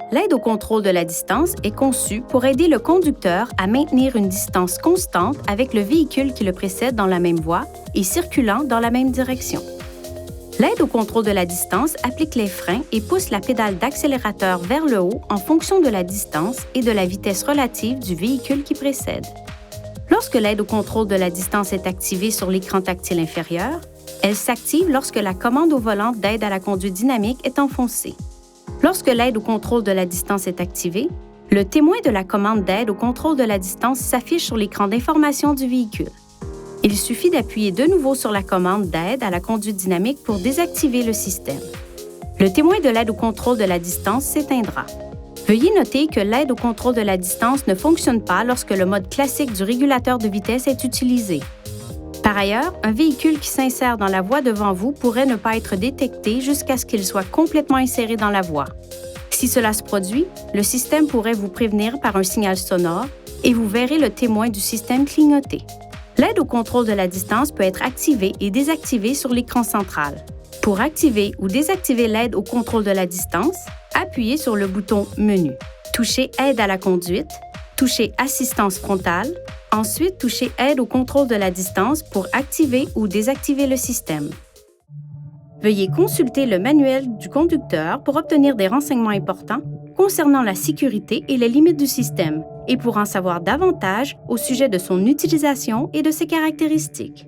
L'aide au contrôle de la distance est conçue pour aider le conducteur à maintenir une distance constante avec le véhicule qui le précède dans la même voie et circulant dans la même direction. L'aide au contrôle de la distance applique les freins et pousse la pédale d'accélérateur vers le haut en fonction de la distance et de la vitesse relative du véhicule qui précède. Lorsque l'aide au contrôle de la distance est activée sur l'écran tactile inférieur, elle s'active lorsque la commande au volant d'aide à la conduite dynamique est enfoncée. Lorsque l'aide au contrôle de la distance est activée, le témoin de la commande d'aide au contrôle de la distance s'affiche sur l'écran d'information du véhicule. Il suffit d'appuyer de nouveau sur la commande d'aide à la conduite dynamique pour désactiver le système. Le témoin de l'aide au contrôle de la distance s'éteindra. Veuillez noter que l'aide au contrôle de la distance ne fonctionne pas lorsque le mode classique du régulateur de vitesse est utilisé. Par ailleurs, un véhicule qui s'insère dans la voie devant vous pourrait ne pas être détecté jusqu'à ce qu'il soit complètement inséré dans la voie. Si cela se produit, le système pourrait vous prévenir par un signal sonore et vous verrez le témoin du système clignoter. L'aide au contrôle de la distance peut être activée et désactivée sur l'écran central. Pour activer ou désactiver l'aide au contrôle de la distance, appuyez sur le bouton Menu. Touchez Aide à la conduite, touchez Assistance frontale, ensuite touchez Aide au contrôle de la distance pour activer ou désactiver le système. Veuillez consulter le manuel du conducteur pour obtenir des renseignements importants concernant la sécurité et les limites du système et pour en savoir davantage au sujet de son utilisation et de ses caractéristiques.